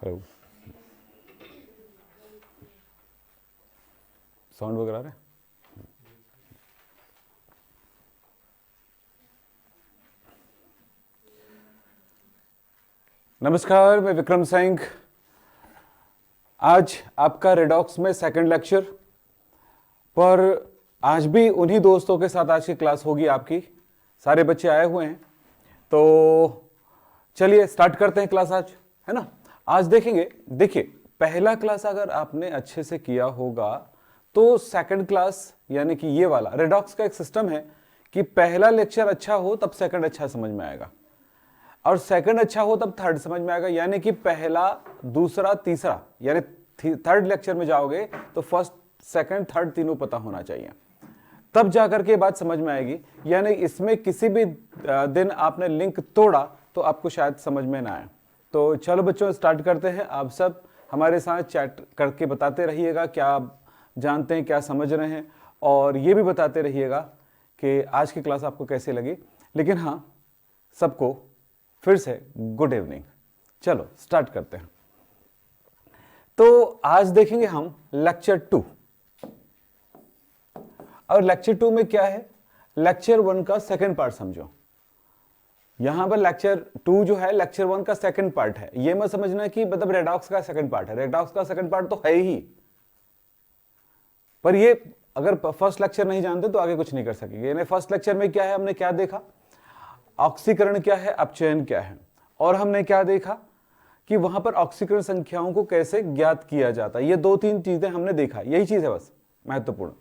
प्रभु sound वगैरह आ रहा है? नमस्कार, मैं विक्रम सिंह। आज आपका रेडॉक्स में सेकंड लेक्चर, पर आज भी उन्हीं दोस्तों के साथ आज की क्लास होगी आपकी। सारे बच्चे आए हुए हैं, तो चलिए स्टार्ट करते हैं क्लास आज, है ना। आज देखेंगे, देखिए पहला क्लास अगर आपने अच्छे से किया होगा तो सेकंड क्लास यानी कि ये वाला रेडॉक्स का एक सिस्टम है कि पहला लेक्चर अच्छा हो तब सेकंड अच्छा समझ में आएगा, और सेकंड अच्छा हो तब थर्ड समझ में आएगा। यानी कि पहला, दूसरा, तीसरा, यानी थर्ड लेक्चर में जाओगे तो फर्स्ट, सेकंड, थर्ड तीनों पता होना चाहिए, तब जाकर के बात समझ में आएगी। यानी इसमें किसी भी दिन आपने लिंक तोड़ा तो आपको शायद समझ में ना आए। तो चलो बच्चों स्टार्ट करते हैं। आप सब हमारे साथ चैट करके बताते रहिएगा क्या आप जानते हैं, क्या समझ रहे हैं, और ये भी बताते रहिएगा कि आज की क्लास आपको कैसी लगी। लेकिन हाँ, सबको फिर से गुड इवनिंग। चलो स्टार्ट करते हैं। तो आज देखेंगे हम लेक्चर 2, और लेक्चर 2 में क्या है, लेक्चर 1 का सेकंड पार्ट समझो। यहां पर लेक्चर 2 जो है लेक्चर 1 का सेकंड पार्ट है। ये मत समझना कि मतलब रेडॉक्स का सेकंड पार्ट है, रेडॉक्स का सेकंड पार्ट तो है ही, पर ये अगर फर्स्ट लेक्चर नहीं जानते तो आगे कुछ नहीं कर सकेंगे। यानी फर्स्ट लेक्चर में क्या है, हमने क्या देखा, ऑक्सीकरण क्या है, अपचयन क्या है, और हमने क्या देखा कि वहां पर ऑक्सीकरण संख्याओं को कैसे ज्ञात किया जाता है। ये 2-3 चीजें हमने देखा, यही चीज है बस महत्वपूर्ण।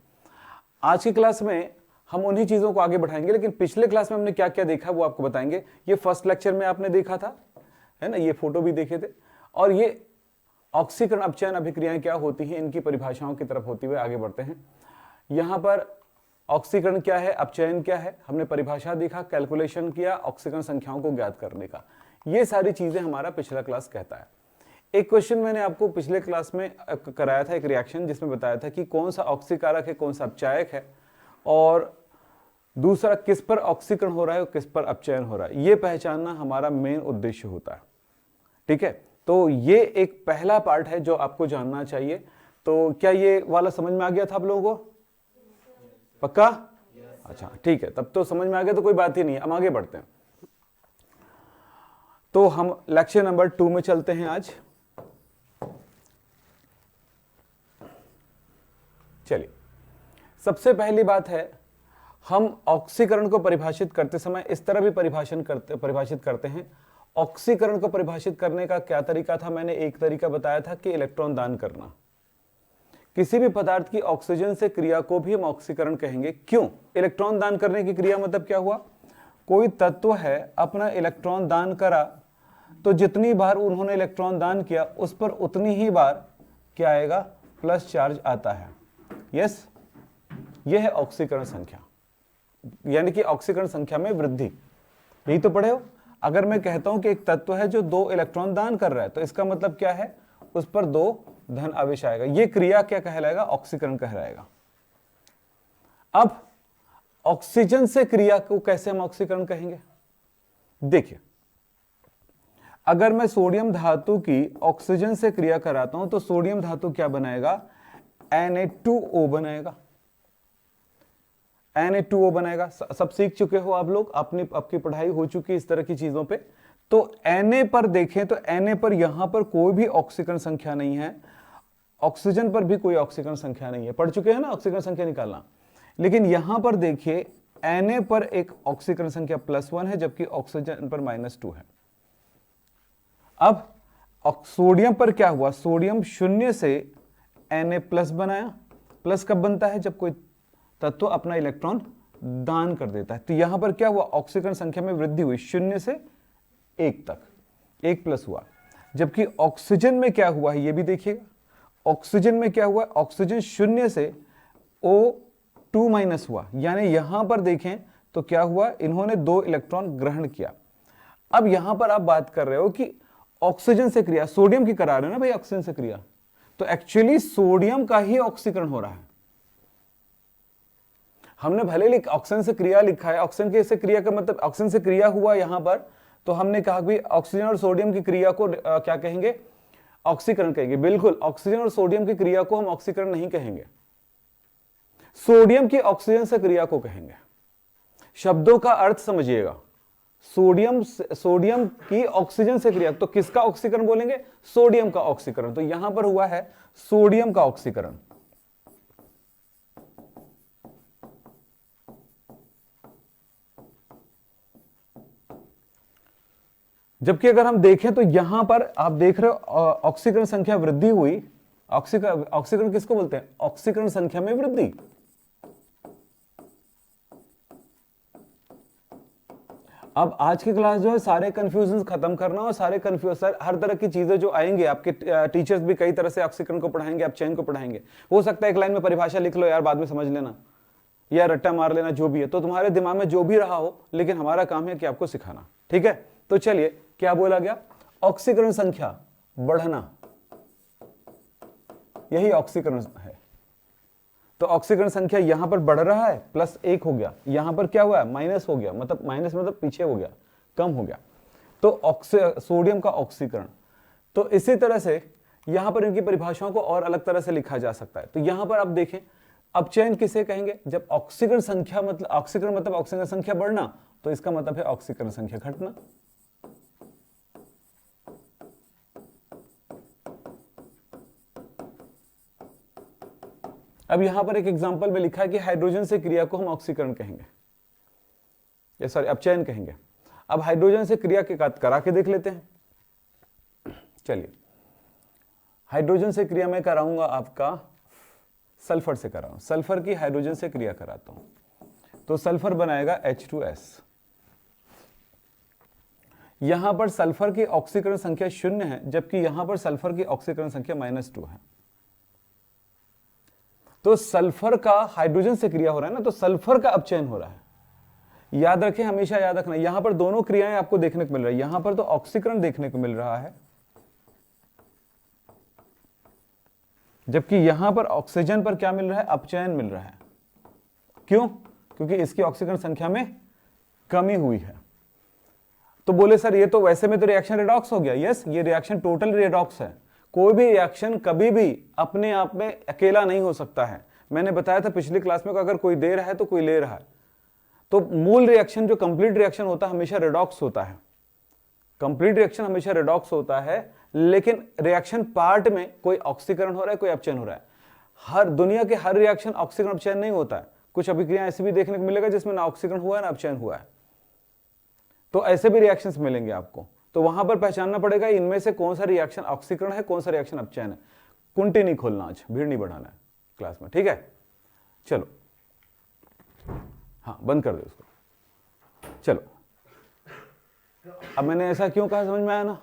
आज की क्लास में हम उन्हीं चीजों को आगे बढ़ाएंगे, लेकिन पिछले क्लास में हमने क्या क्या देखा वो आपको बताएंगे। ये फर्स्ट लेक्चर में आपने देखा था, है ना, ये फोटो भी देखे थे। और ये ऑक्सीकरण अपचयन अभिक्रियाएं क्या होती हैं, इनकी परिभाषाओं की तरफ होते हुए आगे बढ़ते हैं। यहां पर ऑक्सीकरण क्या है, अपचयन क्या है, हमने परिभाषा देखा, कैलकुलेशन किया ऑक्सीकरण संख्याओं को ज्ञात करने का। ये सारी चीजें हमारा पिछला क्लास कहता है। एक क्वेश्चन मैंने आपको पिछले क्लास में कराया था, एक रिएक्शन, जिसमें बताया था कि कौन सा ऑक्सीकारक है, कौन सा अपचायक है, और दूसरा किस पर ऑक्सीकरण हो रहा है और किस पर अपचयन हो रहा है। ये पहचानना हमारा मेन उद्देश्य होता है, ठीक है। तो ये एक पहला पार्ट है जो आपको जानना चाहिए। तो क्या ये वाला समझ में आ गया था आप लोगों को? पक्का? अच्छा ठीक है, तब तो समझ में आ गया तो कोई बात ही नहीं है। हम आगे बढ़ते हैं। तो हम लेक्चर नंबर 2 में चलते हैं आज। चलिए, सबसे पहली बात है, हम ऑक्सीकरण को परिभाषित करते समय इस तरह भी परिभाषित करते हैं। ऑक्सीकरण को परिभाषित करने का क्या तरीका था? मैंने एक तरीका बताया था कि इलेक्ट्रॉन दान करना। किसी भी पदार्थ की ऑक्सीजन से क्रिया को भी हम ऑक्सीकरण कहेंगे। क्यों? इलेक्ट्रॉन दान करने की क्रिया मतलब क्या हुआ, कोई तत्व है अपना इलेक्ट्रॉन दान करा, तो जितनी बार उन्होंने इलेक्ट्रॉन दान किया उस पर उतनी ही बार क्या आएगा, प्लस चार्ज आता है। यस, यह है ऑक्सीकरण संख्या, यानी कि ऑक्सीकरण संख्या में वृद्धि। यही तो पढ़े हो। अगर मैं कहता हूं कि एक तत्व है जो 2 इलेक्ट्रॉन दान कर रहा है, तो इसका मतलब क्या है, उस पर 2 धन आवेश आएगा। यह क्रिया क्या कहलाएगा, ऑक्सीकरण कहलाएगा। अब ऑक्सीजन से क्रिया को कैसे हम ऑक्सीकरण कहेंगे? देखिए, अगर मैं सोडियम धातु की ऑक्सीजन से क्रिया कराता हूं तो सोडियम धातु क्या बनाएगा, Na2O बनाएगा। Na2O बनाएगा। सब सीख चुके हो आप लोग, आपकी पढ़ाई हो चुकी है इस तरह की चीजों पे। तो Na पर देखें तो Na पर यहां पर कोई भी ऑक्सीकरण संख्या नहीं है, ऑक्सीजन पर भी कोई ऑक्सीकरण संख्या नहीं है। पढ़ चुके हैं ना ऑक्सीकरण संख्या निकालना। लेकिन यहां पर देखिए Na पर एक ऑक्सीकरण संख्या +1 है, जबकि ऑक्सीजन पर -2 है। अब सोडियम पर क्या हुआ, सोडियम 0 से Na+ बनाया। प्लस कब बनता है, जब कोई तत्व अपना इलेक्ट्रॉन दान कर देता है। तो यहां पर क्या हुआ, ऑक्सीकरण संख्या में वृद्धि हुई 0 से 1 तक, 1+ हुआ। जबकि ऑक्सीजन में क्या हुआ है ये भी देखिएगा। ऑक्सीजन में क्या हुआ, ऑक्सीजन 0 से O2- हुआ। यानी यहां पर देखें तो क्या हुआ, इन्होंने 2 इलेक्ट्रॉन ग्रहण किया। अब यहां पर आप बात कर रहे हो कि ऑक्सीजन से क्रिया, सोडियम की करा रहे हो ना भाई ऑक्सीजन से क्रिया, तो एक्चुअली सोडियम का ही ऑक्सीकरण हो रहा है। हमने भले ऑक्सीजन से क्रिया लिखा है, ऑक्सीजन से क्रिया का मतलब ऑक्सीजन से क्रिया हुआ यहां पर, तो हमने कहा कि ऑक्सीजन और सोडियम की क्रिया को क्या कहेंगे, ऑक्सीकरण कहेंगे। बिल्कुल, ऑक्सीजन और सोडियम की क्रिया को हम ऑक्सीकरण नहीं कहेंगे, सोडियम की ऑक्सीजन से क्रिया को कहेंगे। शब्दों का अर्थ समझिएगा, सोडियम की ऑक्सीजन से क्रिया, तो किसका ऑक्सीकरण बोलेंगे? सोडियम का ऑक्सीकरण। तो यहां पर हुआ है सोडियम का ऑक्सीकरण। जबकि अगर हम देखें तो यहां पर आप देख रहे हो ऑक्सीकरण संख्या वृद्धि हुई। ऑक्सीकरण किसको बोलते हैं? ऑक्सीकरण संख्या में वृद्धि। अब आज की क्लास जो है सारे कंफ्यूजन खत्म करना, और सारे सर हर तरह की चीजें जो आएंगे, आपके टीचर्स भी कई तरह से ऑक्सीकरण को पढ़ाएंगे, अपचयन को पढ़ाएंगे। हो सकता है एक लाइन में परिभाषा लिख लो यार, बाद में समझ लेना या रट्टा मार लेना, जो भी है। तो तुम्हारे दिमाग में जो भी रहा हो, लेकिन हमारा काम है कि आपको सिखाना, ठीक है? तो चलिए, क्या बोला गया? ऑक्सीकरण संख्या बढ़ना, यही ऑक्सीकरण है। तो ऑक्सीकरण संख्या यहां पर बढ़ रहा है, +1 हो गया। यहां पर क्या हुआ? माइनस हो गया, मतलब माइनस मतलब पीछे हो गया, कम हो गया। तो सोडियम का ऑक्सीकरण। तो इसी तरह से यहां पर इनकी परिभाषाओं को और अलग तरह से लिखा जा सकता है। तो यहां पर आप देखें, अपचयन किसे कहेंगे? जब ऑक्सीकरण संख्या मतलब ऑक्सीकरण संख्या बढ़ना, तो इसका मतलब है ऑक्सीकरण संख्या घटना। अब यहां पर एक एग्जांपल में लिखा है कि हाइड्रोजन से क्रिया को हम ऑक्सीकरण कहेंगे, या सॉरी अपचयन कहेंगे। अब हाइड्रोजन से क्रिया के करा के देख लेते हैं। चलिए, हाइड्रोजन से क्रिया मैं कराऊंगा आपका सल्फर से कराऊं, सल्फर की हाइड्रोजन से क्रिया कराता हूं। तो सल्फर बनाएगा H2S। यहां पर सल्फर की ऑक्सीकरण संख्या 0 है, जबकि यहां पर सल्फर की ऑक्सीकरण संख्या -2 है। तो सल्फर का हाइड्रोजन से क्रिया हो रहा है ना, तो सल्फर का अपचयन हो रहा है। याद रखें, हमेशा याद रखना, यहां पर दोनों क्रियाएं आपको देखने को मिल रही है। यहां पर तो ऑक्सीकरण देखने को मिल रहा है, जबकि यहां पर ऑक्सीजन पर क्या मिल रहा है? अपचयन मिल रहा है। क्यों? क्योंकि इसकी ऑक्सीकरण संख्या में कमी हुई है। तो बोले सर ये तो वैसे में तो रिएक्शन रेडॉक्स हो गया। यस, ये रिएक्शन टोटल रेडॉक्स है। कोई भी रिएक्शन कभी भी अपने आप में अकेला नहीं हो सकता है। मैंने बताया था पिछली क्लास में, अगर कोई दे रहा है तो कोई ले रहा है। तो मूल रिएक्शन जो कंप्लीट रिएक्शन होता है हमेशा रेडॉक्स होता है। कंप्लीट रिएक्शन हमेशा रेडॉक्स होता है, लेकिन रिएक्शन पार्ट में कोई ऑक्सीकरण हो रहा है, कोई अपचयन हो रहा है। हर दुनिया के हर रिएक्शन ऑक्सीकरण अपचयन नहीं होता है। कुछ अभिक्रिया ऐसी भी देखने को मिलेगा जिसमें ना ऑक्सीकरण हुआ है ना अपचयन हुआ है। तो ऐसे भी रिएक्शंस मिलेंगे आपको। तो वहां पर पहचानना पड़ेगा इनमें से कौन सा रिएक्शन ऑक्सीकरण है, कौन सा रिएक्शन अपचयन है। कुंटी नहीं खोलना, आज भीड़ नहीं बढ़ाना है क्लास में, ठीक है? चलो, हाँ बंद कर दो इसको। चलो, अब मैंने ऐसा क्यों कहा, समझ में आया ना?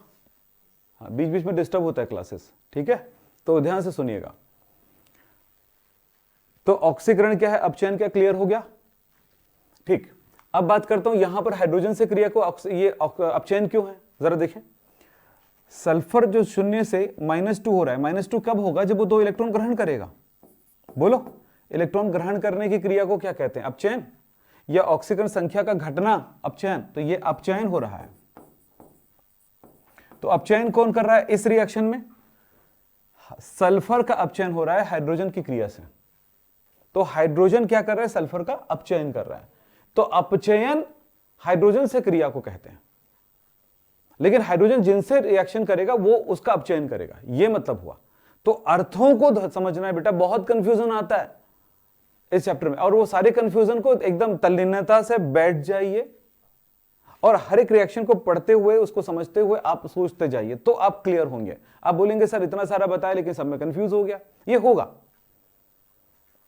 हाँ, बीच बीच में डिस्टर्ब होता है क्लासेस, ठीक है? तो ध्यान से सुनिएगा। तो ऑक्सीकरण क्या है, अपचयन क्या, क्लियर हो गया? ठीक। अब बात करता हूं यहां पर हाइड्रोजन से क्रिया को ये अपचयन क्यों है, जरा देखें। सल्फर जो 0 से -2 हो रहा है, -2 कब होगा? जब वो 2 इलेक्ट्रॉन ग्रहण करेगा। बोलो, इलेक्ट्रॉन ग्रहण करने की क्रिया को क्या कहते हैं? अपचयन। या ऑक्सीकरण संख्या का घटना अपचयन। तो ये अपचयन हो रहा है। तो अपचयन कौन कर रहा है इस रिएक्शन में? सल्फर का अपचयन हो रहा है हाइड्रोजन की क्रिया से। तो हाइड्रोजन क्या कर रहा है? सल्फर का अपचयन कर रहा है। तो अपचयन हाइड्रोजन से क्रिया को कहते हैं, लेकिन हाइड्रोजन जिनसे रिएक्शन करेगा वो उसका अपचयन करेगा, ये मतलब हुआ। तो अर्थों को समझना है बेटा, बहुत कंफ्यूजन आता है इस चैप्टर में, और वो सारे कंफ्यूजन को एकदम तल्लीनता से बैठ जाइए और हर एक रिएक्शन को पढ़ते हुए, उसको समझते हुए आप सोचते जाइए, तो आप क्लियर होंगे। आप बोलेंगे सर इतना सारा बताया लेकिन सब में कंफ्यूज हो गया। ये होगा,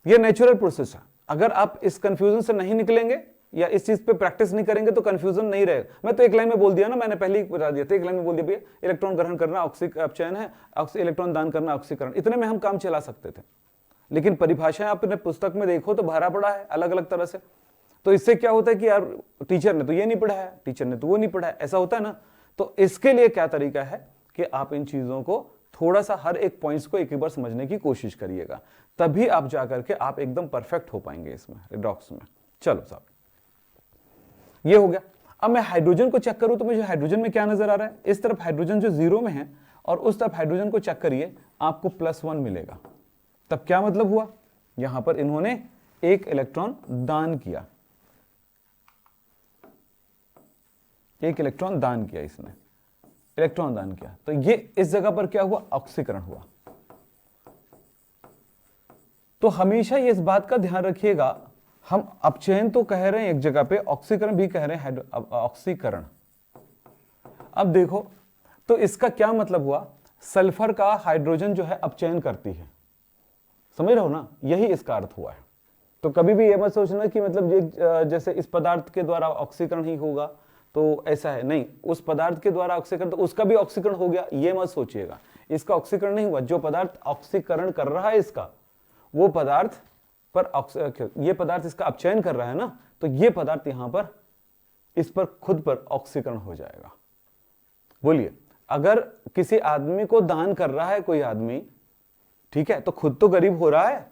ये नेचुरल प्रोसेस है। अगर आप इस कंफ्यूजन से नहीं निकलेंगे या इस चीज पे प्रैक्टिस नहीं करेंगे तो कंफ्यूजन नहीं रहेगा। मैं तो एक लाइन में बोल दिया ना, मैंने पहले ही बता दिया था, एक लाइन में बोल दिया भैया इलेक्ट्रॉन ग्रहण करना अपचयन है, इलेक्ट्रॉन दान करना ऑक्सीकरण। इतने में हम काम चला सकते थे, लेकिन परिभाषाएं आपने पुस्तक में देखो तो भरा पड़ा है अलग अलग तरह से। तो इससे क्या होता है कि यार टीचर ने तो ये नहीं पढ़ा है, टीचर ने तो वो नहीं पढ़ा है, ऐसा होता है ना। तो इसके लिए क्या तरीका है कि आप इन चीजों को थोड़ा सा हर एक पॉइंट्स को एक बार समझने की कोशिश करिएगा, तभी आप जाकर के आप एकदम परफेक्ट हो पाएंगे इसमें, रिडॉक्स में। चलो साहब, ये हो गया। अब मैं हाइड्रोजन को चेक करूं तो मुझे हाइड्रोजन में क्या नजर आ रहा है? इस तरफ हाइड्रोजन जो 0 में है और उस तरफ हाइड्रोजन को चेक करिए, आपको +1 मिलेगा। तब क्या मतलब हुआ, यहां पर इन्होंने एक इलेक्ट्रॉन दान किया, एक इलेक्ट्रॉन दान किया, इसने इलेक्ट्रॉन दान किया। तो ये इस जगह पर क्या हुआ, ऑक्सीकरण हुआ। तो हमेशा ये इस बात का ध्यान रखिएगा, हम अपचयन तो कह रहे हैं एक जगह पे, ऑक्सीकरण भी कह रहे हैं, ऑक्सीकरण। अब देखो तो इसका क्या मतलब हुआ, सल्फर का हाइड्रोजन जो है अपचयन करती है, समझ रहे हो ना, यही इसका अर्थ हुआ है। तो कभी भी ये मत सोचना कि मतलब ये जैसे इस पदार्थ के द्वारा ऑक्सीकरण ही होगा तो ऐसा है, नहीं, उस पदार्थ के द्वारा ऑक्सीकरण तो उसका भी ऑक्सीकरण हो गया, ये मत सोचिएगा। इसका ऑक्सीकरण नहीं हुआ, जो पदार्थ ऑक्सीकरण कर रहा है इसका, वो पदार्थ पर ये पदार्थ इसका अपचयन कर रहा है ना, तो ये पदार्थ यहां पर इस पर खुद पर ऑक्सीकरण हो जाएगा। बोलिए, अगर किसी आदमी को दान कर रहा है कोई आदमी, ठीक है, तो खुद तो गरीब हो रहा है।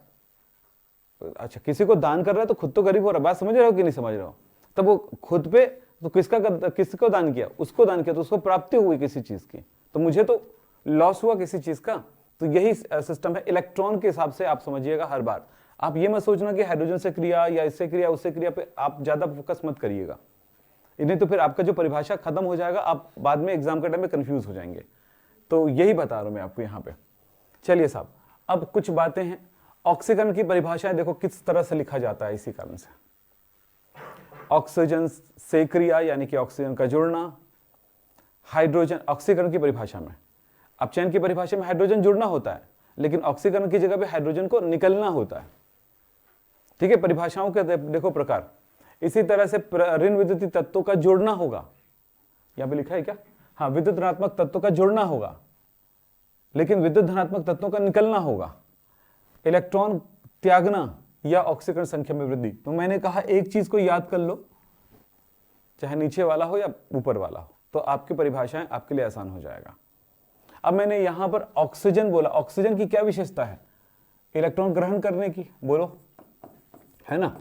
अच्छा, किसी को दान कर रहा है तो खुद तो गरीब हो रहा है, बात समझ रहे हो कि नहीं समझ रहे हो। तब वो खुद पे तो किसको दान किया, उसको दान किया, तो उसको प्राप्ति हुई किसी चीज की, तो मुझे तो लॉस हुआ किसी चीज का। तो यही सिस्टम है इलेक्ट्रॉन के हिसाब से, आप समझिएगा हर बार। आप ये मत सोचना कि हाइड्रोजन से क्रिया या इससे क्रिया उससे क्रिया पे आप ज्यादा फोकस मत करिएगा, नहीं तो फिर आपका जो परिभाषा खत्म हो जाएगा, आप बाद में एग्जाम के टाइम में कंफ्यूज हो जाएंगे। तो यही बता रहा हूं मैं आपको यहाँ पे। चलिए साहब, अब कुछ बातें हैं, ऑक्सीकरण की परिभाषाएं देखो किस तरह से लिखा जाता है। इसी कारण से ऑक्सीजन से क्रिया यानी कि ऑक्सीजन का जुड़ना, हाइड्रोजन ऑक्सीकरण की परिभाषा में, अपचयन की परिभाषा में हाइड्रोजन जुड़ना होता है, लेकिन ऑक्सीकरण की जगह पे हाइड्रोजन को निकलना होता है। ठीक है, परिभाषाओं के देखो प्रकार। इसी तरह से ऋण विद्युतीय तत्वों का जोड़ना होगा, यहां पे लिखा है क्या, हाँ, विद्युत ऋणात्मक तत्वों का जोड़ना होगा, लेकिन विद्युत धनात्मक तत्वों का निकलना होगा। इलेक्ट्रॉन त्यागना या ऑक्सीकरण संख्या में वृद्धि। तो मैंने कहा एक चीज को याद कर लो, चाहे नीचे वाला हो या ऊपर वाला हो, तो आपकी परिभाषाएं आपके लिए आसान हो जाएगा। अब मैंने यहां पर ऑक्सीजन बोला, ऑक्सीजन की क्या विशेषता है, इलेक्ट्रॉन ग्रहण करने की, बोलो, है ना,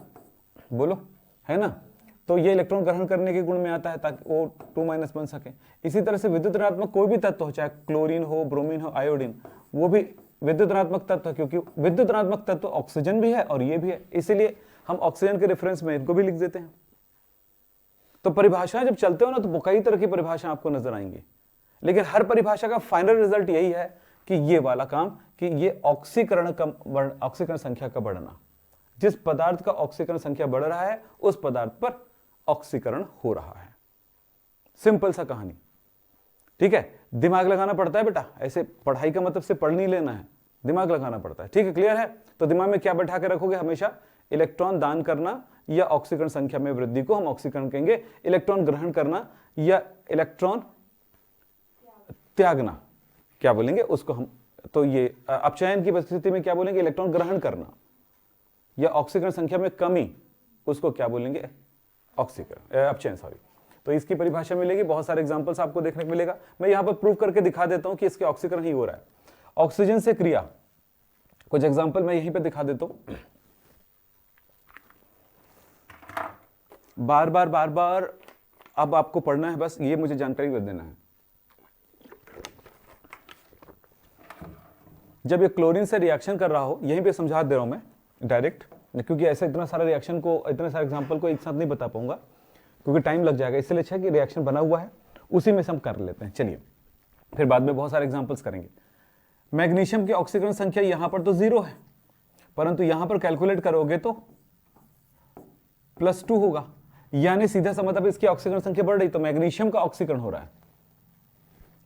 बोलो, है ना। तो ये इलेक्ट्रॉन ग्रहण करने के गुण में आता है ताकि वो 2- बन सके। इसी तरह से विद्युत ऋणात्मक कोई भी तत्व हो, चाहे क्लोरीन हो, ब्रोमीन हो, आयोडीन, वो भी विद्युत ऋणात्मक तत्व है, क्योंकि विद्युत ऋणात्मक तत्व ऑक्सीजन भी है और ये भी है, इसीलिए हम ऑक्सीजन के रेफरेंस में इनको भी लिख देते हैं। तो परिभाषाएं जब चलते हो ना, तो कई तरह की परिभाषा आपको नजर आएंगी, लेकिन हर परिभाषा का फाइनल रिजल्ट यही है कि ये वाला काम, कि ये ऑक्सीकरण संख्या का बढ़ना, जिस पदार्थ का ऑक्सीकरण संख्या बढ़ रहा है उस पदार्थ पर ऑक्सीकरण हो रहा है। सिंपल सा कहानी, ठीक है। दिमाग लगाना पड़ता है बेटा, ऐसे पढ़ाई का मतलब से पढ़ नहीं लेना है, दिमाग लगाना पड़ता है, ठीक है, क्लियर है। तो दिमाग में क्या बैठा के रखोगे हमेशा, इलेक्ट्रॉन दान करना या ऑक्सीकरण संख्या में वृद्धि को हम ऑक्सीकरण कहेंगे, इलेक्ट्रॉन ग्रहण करना या इलेक्ट्रॉन त्यागना क्या बोलेंगे उसको हम, तो ये अपचयन की स्थिति में क्या बोलेंगे, इलेक्ट्रॉन ग्रहण करना, या ऑक्सीकरण संख्या में कमी, उसको क्या बोलेंगे, ऑक्सीकरण अपचयन, सॉरी। तो इसकी परिभाषा मिलेगी, बहुत सारे एग्जांपल्स आपको देखने को मिलेगा। मैं यहां पर प्रूव करके दिखा देता हूं कि इसके ऑक्सीकरण ही हो रहा है। ऑक्सीजन से क्रिया, कुछ एग्जांपल मैं यहीं पे दिखा देता हूं। बार बार अब आपको पढ़ना है, बस ये मुझे जानकारी कर देना है। जब ये क्लोरीन से रिएक्शन कर रहा हो, यहीं पे समझा दे रहा हूं मैं डायरेक्ट, क्योंकि ऐसे इतना सारा रिएक्शन को, इतने सारे एग्जांपल को एक साथ नहीं बता पाऊंगा क्योंकि टाइम लग जाएगा, इसलिए अच्छा कि रिएक्शन बना हुआ है उसी में से हम कर लेते हैं। चलिए, फिर बाद में बहुत सारे एग्जांपल्स करेंगे। मैग्नीशियम की ऑक्सीकरण संख्या यहां पर तो 0 है, परंतु यहां पर कैलकुलेट करोगे तो +2 होगा, यानी सीधा सा मतलब इसकी ऑक्सीकरण संख्या बढ़ रही, तो मैग्नीशियम का ऑक्सीकरण हो रहा है,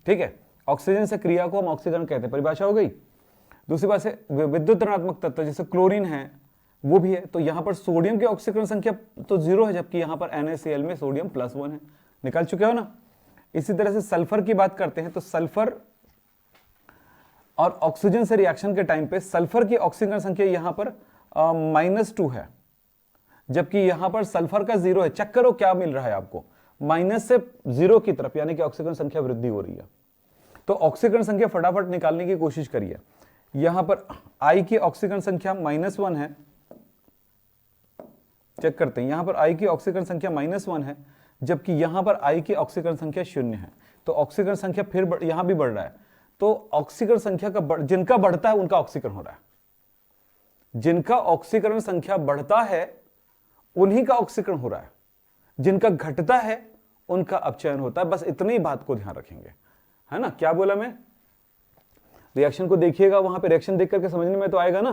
ठीक है। ऑक्सीजन से क्रिया को हम ऑक्सीकरण कहते हैं, परिभाषा हो गई। दूसरी बात से विद्युत ऋणात्मक तत्व जैसे क्लोरीन है वो भी है, तो यहां पर सोडियम की ऑक्सीकरण संख्या तो 0 है, जबकि यहां पर NaCl में सोडियम +1 है, निकाल चुके हो ना। इसी तरह से सल्फर की बात करते हैं, तो सल्फर और ऑक्सीजन से रिएक्शन के टाइम पे सल्फर की ऑक्सीकरण संख्या यहां पर -2 है, जबकि यहां पर सल्फर का 0 है। चेक करो क्या मिल रहा है आपको, माइनस से 0 की तरफ, यानी कि ऑक्सीकरण संख्या वृद्धि हो रही है। तो ऑक्सीकरण संख्या फटाफट निकालने की कोशिश करिए। यहां पर I की ऑक्सीकरण संख्या -1 है, चेक करते हैं, यहां पर I की ऑक्सीकरण संख्या -1 है, जबकि यहां पर I की ऑक्सीकरण संख्या 0 है। तो ऑक्सीकरण संख्या फिर यहां भी बढ़ रहा है, तो ऑक्सीकरण संख्या का जिनका बढ़ता है उनका ऑक्सीकरण हो रहा है, जिनका ऑक्सीकरण संख्या बढ़ता है उन्हीं का ऑक्सीकरण हो रहा है, जिनका घटता है उनका अपचयन होता है। बस इतनी बात को ध्यान रखेंगे, है ना। क्या बोला मैं, रिएक्शन को देखिएगा, वहां पे रिएक्शन देख करके समझने में तो आएगा ना।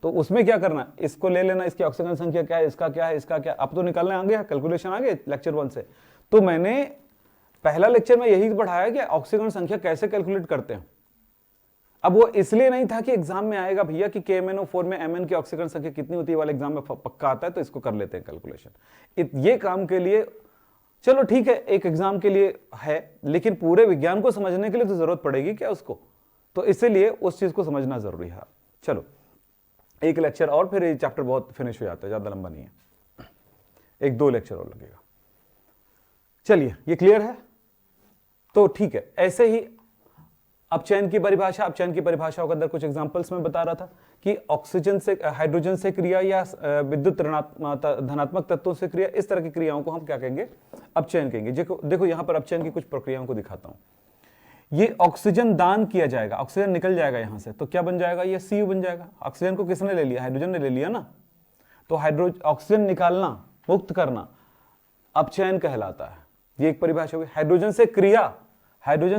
तो उसमें क्या करना, इसको ले लेना, इसकी ऑक्सीकरण संख्या क्या है, इसका क्या है, इसका क्या, अब तो निकालने आ गया, कैलकुलेशन आ गए लेक्चर 1 से। तो मैंने पहला लेक्चर में यही पढ़ाया कि ऑक्सीकरण संख्या कैसे कैलकुलेट करते हैं। अब वो इसलिए नहीं था कि एग्जाम में आएगा भैया कि KMnO4 में Mn की ऑक्सीकरण संख्या कितनी होती है वाले एग्जाम में पक्का आता है, तो इसको कर लेते हैं कैलकुलेशन। ये काम के लिए चलो ठीक है, एक एग्जाम के लिए है, लेकिन पूरे विज्ञान को समझने के लिए तो जरूरत पड़ेगी क्या उसको, तो इसलिए उस चीज को समझना जरूरी है। चलो एक लेक्चर और, फिर ये चैप्टर बहुत फिनिश हो जाता है, ज्यादा लंबा नहीं है, 1-2 लेक्चर और लगेगा। चलिए ये क्लियर है, तो ठीक है। ऐसे ही अपचयन की परिभाषा, अपचयन की परिभाषाओं के अंदर कुछ एग्जांपल्स में बता रहा था कि ऑक्सीजन से, हाइड्रोजन से क्रिया या विद्युत धनात्मक तत्वों से क्रिया, इस तरह की क्रियाओं को हम क्या कहेंगे, अपचयन कहेंगे। देखो यहां पर अपचयन की कुछ प्रक्रियाओं को दिखाता हूं। ये ऑक्सीजन दान किया जाएगा, ऑक्सीजन निकल जाएगा यहां से, तो क्या बन जाएगा, ये Cu बन जाएगा। ऑक्सीजन को किसने ले लिया, हाइड्रोजन ने ले लिया ना, तो ऑक्सीजन निकालना, मुक्त करना अपचयन कहलाता है। ये एक परिभाषा हुई। हाइड्रोजन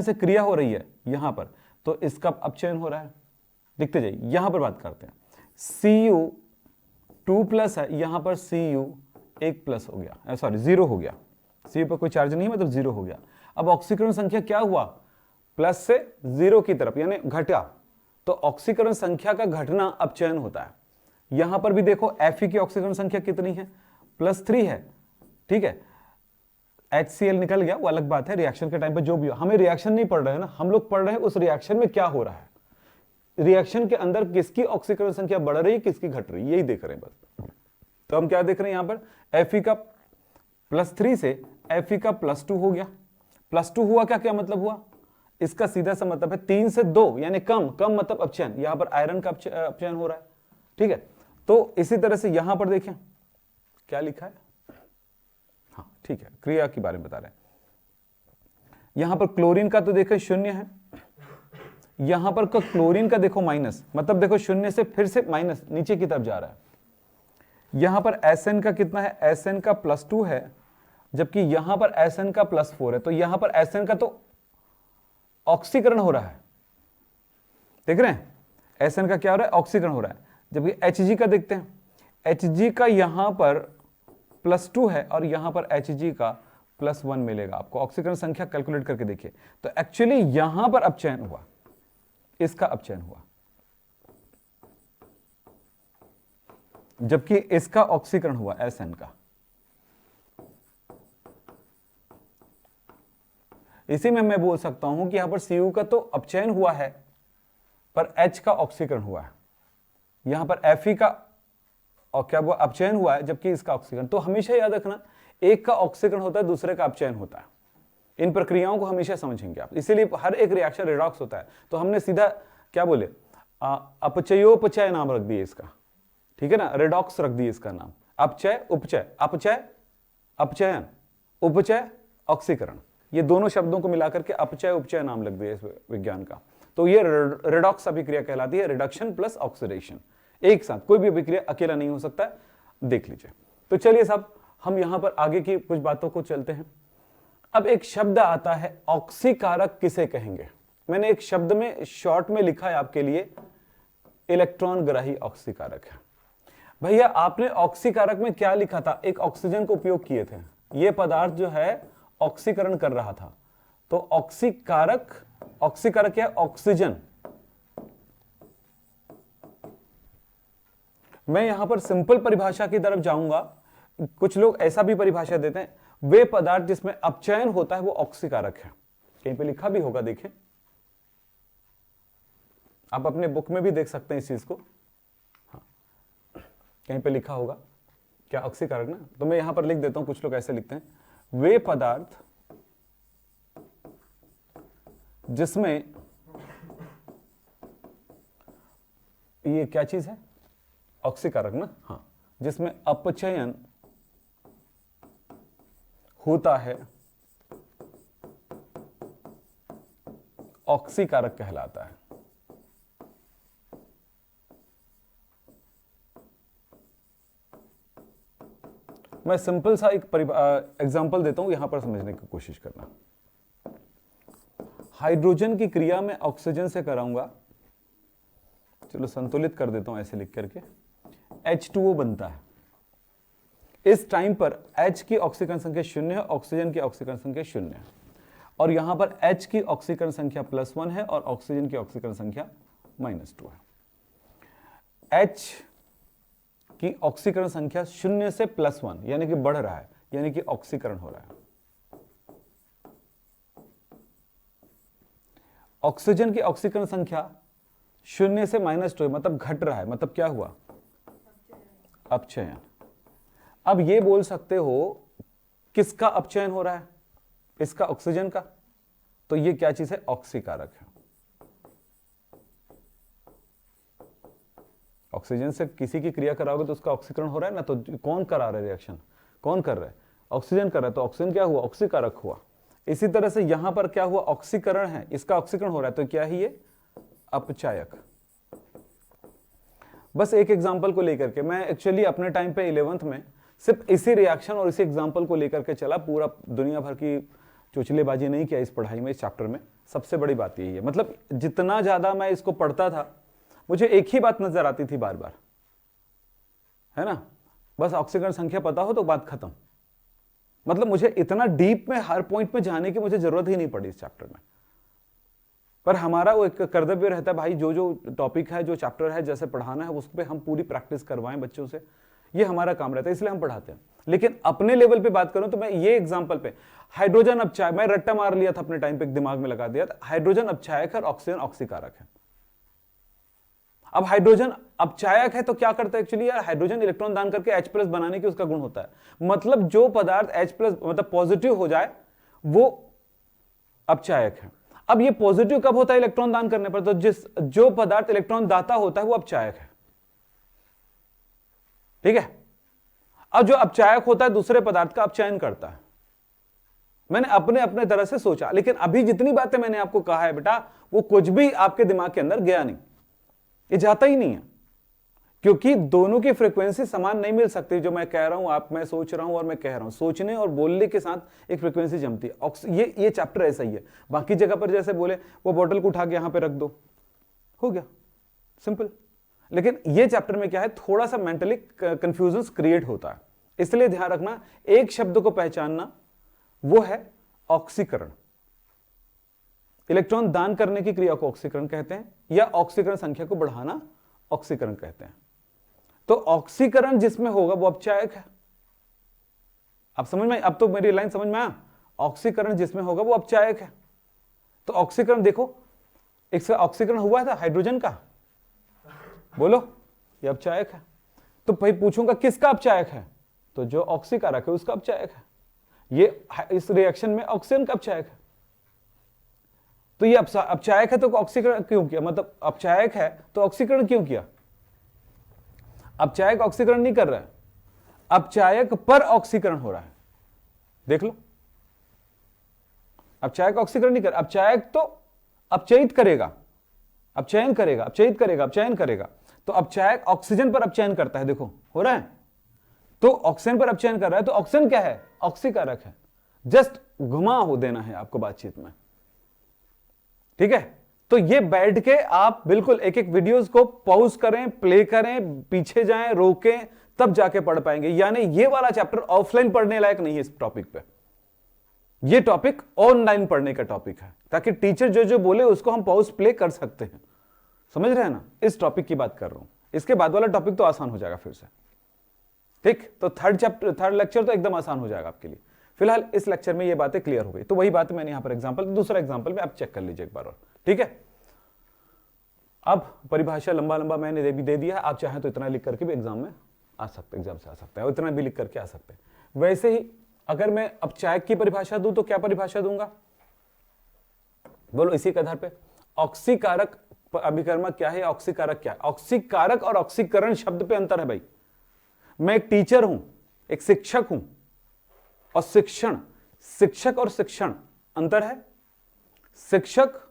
से क्रिया हो रही है यहां पर, तो इसका अपचयन हो रहा है। देखते जाइए, यहां पर बात करते हैं, Cu2+ है, यहां पर Cu 1+ हो गया, सॉरी 0 हो गया, Cu पर कोई चार्ज नहीं, मतलब 0 हो गया। अब ऑक्सीकरण संख्या क्या हुआ, प्लस से 0 की तरफ, यानी घटा, तो ऑक्सीकरण संख्या का घटना अपचयन होता है। यहां पर भी देखो Fe की ऑक्सीकरण संख्या कितनी है, +3 है, ठीक है। HCl निकल गया, वो अलग बात है, रिएक्शन के टाइम पे जो भी हो, हमें रिएक्शन नहीं पढ़ रहे हैं ना, हम लोग पढ़ रहे हैं उस रिएक्शन में क्या हो रहा है, रिएक्शन के अंदर किसकी ऑक्सीकरण संख्या बढ़ रही है, किसकी घट रही है, यही देख रहे हैं बस। तो हम क्या देख रहे हैं यहां पर, Fe का +3 से Fe का +2 हो गया। +2 हुआ क्या मतलब हुआ, इसका सीधा सा मतलब है 3 से 2, यानी कम मतलब अपचयन, यहां पर आयरन का अपचयन हो रहा है, ठीक है। तो इसी तरह से यहां पर देखें क्या लिखा है, हाँ ठीक है, क्रिया के बारे में बता रहे हैं। यहां पर क्लोरीन का तो देखो 0 है, यहां पर क्लोरीन का देखो माइनस, मतलब देखो 0 से फिर से माइनस नीचे की तरफ जा रहा है। यहां पर Sn का कितना है, Sn का +2 है, जबकि यहां पर Sn का +4 है, तो यहां पर Sn का तो ऑक्सीकरण हो रहा है, देख रहे हैं, Sn का क्या हो रहा है, ऑक्सीकरण हो रहा है। जबकि Hg का देखते हैं, Hg का यहां पर +2 है और यहां पर Hg का +1 मिलेगा आपको। ऑक्सीकरण संख्या कैलकुलेट करके देखिए, तो एक्चुअली यहां पर अपचयन हुआ, इसका अपचयन हुआ, जबकि इसका ऑक्सीकरण हुआ Sn का। इसी में मैं बोल सकता हूं कि यहां पर Cu का तो अपचयन हुआ है, पर H का ऑक्सीकरण हुआ है, यहां पर Fe का और क्या हुआ, अपचयन हुआ है, जबकि इसका ऑक्सीकरण। तो हमेशा याद रखना, एक का ऑक्सीकरण होता है, दूसरे का अपचयन होता है। इन प्रक्रियाओं को हमेशा समझेंगे आप, इसीलिए हर एक रिएक्शन रिडॉक्स होता है। तो हमने सीधा क्या बोले, अपचयोपचय नाम रख दिए इसका, ठीक है ना, रिडॉक्स रख दिए इसका नाम, अपचय उपचय, अपचय अपचयन, उपचय ऑक्सीकरण, ये दोनों शब्दों को मिलाकर के अपचय उपचय नाम लग दिया इस विज्ञान का। तो ये रिडॉक्स अभिक्रिया कहलाती है, रिडक्शन प्लस ऑक्सीडेशन एक साथ, कोई भी अभिक्रिया अकेला नहीं हो सकता है, देख लीजिए। तो चलिए साहब, हम यहां पर आगे की कुछ बातों को चलते हैं। अब एक शब्द आता है, ऑक्सीकारक किसे कहेंगे। मैंने एक शब्द में शॉर्ट में लिखा है आपके लिए, इलेक्ट्रॉन ग्राही ऑक्सीकारक है। भैया आपने ऑक्सीकारक में क्या लिखा था, एक ऑक्सीजन को उपयोग किए थे, यह पदार्थ जो है ऑक्सीकरण कर रहा था, तो ऑक्सीकारक क्या, ऑक्सीजन। मैं यहां पर सिंपल परिभाषा की तरफ जाऊंगा, कुछ लोग ऐसा भी परिभाषा देते हैं, वे पदार्थ जिसमें अपचयन होता है वो ऑक्सीकारक है। कहीं पे लिखा भी होगा, देखें आप अपने बुक में भी देख सकते हैं इस चीज को, हाँ कहीं पे लिखा होगा क्या, ऑक्सीकारक ना। तो मैं यहां पर लिख देता हूं, कुछ लोग ऐसे लिखते हैं, वे पदार्थ जिसमें, ये क्या चीज है, ऑक्सीकारक ना, हाँ, जिसमें अपचयन होता है ऑक्सीकारक कहलाता है। मैं सिंपल सा एक एग्जांपल देता हूं, यहां पर समझने की कोशिश करना। हाइड्रोजन की क्रिया में ऑक्सीजन से कराऊंगा, चलो संतुलित कर देता हूं ऐसे लिख करके, H2O बनता है। इस टाइम पर H की ऑक्सीकरण संख्या 0 है, ऑक्सीजन की ऑक्सीकरण संख्या 0 है, और यहां पर H की ऑक्सीकरण संख्या +1 है और ऑक्सीजन की ऑक्सीकरण संख्या -2 है। H की ऑक्सीकरण संख्या 0 से +1 यानी कि बढ़ रहा है, यानी कि ऑक्सीकरण हो रहा है। ऑक्सीजन की ऑक्सीकरण संख्या 0 से -2 मतलब घट रहा है, मतलब क्या हुआ? अपचयन। अब ये बोल सकते हो किसका अपचयन हो रहा है? इसका, ऑक्सीजन का। तो ये क्या चीज है? ऑक्सीकारक है। ऑक्सीजन से किसी की क्रिया कराओगे तो उसका ऑक्सीकरण हो रहा है ना, तो कौन करा रहा है रिएक्शन? कौन कर रहा है? ऑक्सीजन कर रहा है, तो ऑक्सीजन क्या हुआ? ऑक्सीकारक हुआ। इसी तरह से यहां पर क्या हुआ? ऑक्सीकरण है, इसका ऑक्सीकरण हो रहा है, तो क्या है ये? अपचायक। बस एक एग्जांपल को लेकर के, मैं एक्चुअली अपने टाइम पे 11th में सिर्फ इसी रिएक्शन और इसी एग्जांपल को लेकर के चला, पूरा दुनिया भर की चोचलेबाजी नहीं किया इस पढ़ाई में, इस चैप्टर में। सबसे बड़ी बात यही है, मतलब जितना ज्यादा मैं इसको पढ़ता था मुझे एक ही बात नजर आती थी बार बार, है ना, बस ऑक्सीकरण संख्या पता हो तो बात खत्म। मतलब मुझे इतना डीप में हर पॉइंट में जाने की मुझे जरूरत ही नहीं पड़ी इस चैप्टर में। पर हमारा वो एक कर्तव्य रहता है भाई, जो जो टॉपिक है, जो चैप्टर है, जैसे पढ़ाना है उस पर हम पूरी प्रैक्टिस करवाएं बच्चों से, ये हमारा काम रहता है, इसलिए हम पढ़ाते हैं। लेकिन अपने लेवल पे बात करूं तो मैं ये एग्जांपल पे, हाइड्रोजन अपचायक, मैं रट्टा मार लिया था अपने टाइम पे, दिमाग में लगा दिया था, हाइड्रोजन अपचायक है और ऑक्सीजन ऑक्सीकारक है। अब हाइड्रोजन अपचायक है तो क्या करता है एक्चुअली यार? हाइड्रोजन इलेक्ट्रॉन दान करके H+ बनाने की उसका गुण होता है। मतलब जो पदार्थ H+ मतलब पॉजिटिव हो जाए वो अपचायक है। अब ये पॉजिटिव कब होता है? इलेक्ट्रॉन दान करने पर। तो जो पदार्थ इलेक्ट्रॉन दाता होता है वो अपचायक है, ठीक है। अब जो अपचायक होता है दूसरे पदार्थ का अपचयन करता है। मैंने अपने अपने तरह से सोचा, लेकिन अभी जितनी बातें मैंने आपको कहा है बेटा, वो कुछ भी आपके दिमाग के अंदर गया नहीं, ये जाता ही नहीं है, क्योंकि दोनों की फ्रीक्वेंसी समान नहीं मिल सकती। जो मैं कह रहा हूं, आप, मैं सोच रहा हूं और मैं कह रहा हूं, सोचने और बोलने के साथ एक फ्रीक्वेंसी जमती है। ये चैप्टर ऐसा ही है। बाकी जगह पर जैसे बोले वो बोतल को उठा के यहां पे रख दो, हो गया, सिंपल। लेकिन ये चैप्टर में क्या है, थोड़ा सा मेंटली कंफ्यूजन क्रिएट होता है, इसलिए ध्यान रखना, एक शब्द को पहचानना, वो है ऑक्सीकरण। इलेक्ट्रॉन दान करने की क्रिया को ऑक्सीकरण कहते हैं, या ऑक्सीकरण संख्या को बढ़ाना ऑक्सीकरण कहते हैं। तो ऑक्सीकरण जिसमें होगा वो अपचायक है। अब समझ में, अब तो मेरी लाइन समझ में आया, ऑक्सीकरण जिसमें होगा वो अपचायक है। तो ऑक्सीकरण देखो, इसका ऑक्सीकरण हुआ था हाइड्रोजन का, बोलो, ये अपचायक है। तो भाई पूछूंगा किसका अपचायक है? तो जो ऑक्सीकारक है उसका अपचायक है। ये इस रिएक्शन में ऑक्सीजन का अपचायक है। तो ये अपचायक है तो ऑक्सीकरण क्यों किया? मतलब अपचायक है तो ऑक्सीकरण क्यों किया? अपचायक ऑक्सीकरण नहीं कर रहा है, अपचायक पर ऑक्सीकरण हो रहा है। देख लो, अपचायक ऑक्सीकरण नहीं कर, अपचायक तो अपचयित करेगा, अपचयन करेगा, अपचयित करेगा, अपचयन करेगा। तो अपचायक ऑक्सीजन पर अपचयन करता है, देखो हो रहा है। तो ऑक्सीजन पर अपचयन कर रहा है, तो ऑक्सीजन क्या है? ऑक्सीकारक है। जस्ट घुमा हो देना है आपको बातचीत में, ठीक है। तो ये बैठ के आप बिल्कुल एक एक वीडियोस को पॉज करें, प्ले करें, पीछे जाएं, रोकें, तब जाके पढ़ पाएंगे। यानी ये वाला चैप्टर ऑफलाइन पढ़ने लायक नहीं है इस टॉपिक पे, ये टॉपिक ऑनलाइन पढ़ने का टॉपिक है, ताकि टीचर जो जो बोले उसको हम पॉज प्ले कर सकते हैं। समझ रहे हैं ना? इस टॉपिक की बात कर रहा हूं। इसके बाद वाला टॉपिक तो आसान हो जाएगा फिर से, ठीक। तो थर्ड लेक्चर तो एकदम आसान हो जाएगा आपके लिए। फिलहाल इस लेक्चर में ये बातें क्लियर हो गई। तो वही बात मैंने यहां पर एग्जांपल, दूसरा एग्जांपल में आप चेक कर लीजिए एक बार और, ठीक है। अब परिभाषा लंबा लंबा मैंने भी दे दिया है, आप चाहें तो इतना लिख करके भी एग्जाम में आ सकते, एग्जाम से आ सकते हैं, और इतना भी लिख करके आ सकते हैं। वैसे ही अगर मैं अपचायक की परिभाषा दूं तो क्या परिभाषा दूंगा? बोलो इसी के आधार पे। ऑक्सीकारक अभिकर्मक क्या है, ऑक्सीकारक क्या है? ऑक्सीकारक और ऑक्सीकरण शब्द पे अंतर है भाई। मैं एक टीचर हूं, एक शिक्षक हूं, और शिक्षण, शिक्षक और शिक्षण अंतर है। शिक्षक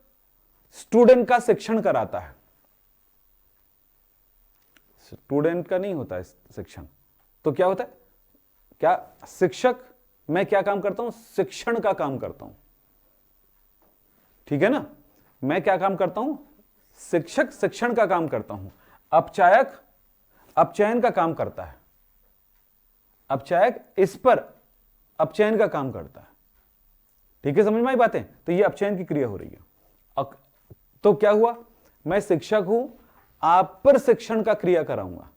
स्टूडेंट का शिक्षण कराता है, स्टूडेंट का नहीं होता है शिक्षण, तो क्या होता है, क्या शिक्षक, मैं क्या काम करता हूं, शिक्षण का काम करता हूं, ठीक है ना, मैं क्या काम करता हूं, शिक्षक शिक्षण का काम करता हूं, अपचायक अपचयन का काम करता है, अपचायक इस पर अपचयन का काम करता है, ठीक है, समझ में आई बातें, तो ये अपचयन की क्रिया हो रही है। तो क्या हुआ, मैं शिक्षक हूं, आप पर शिक्षण का क्रिया कराऊंगा,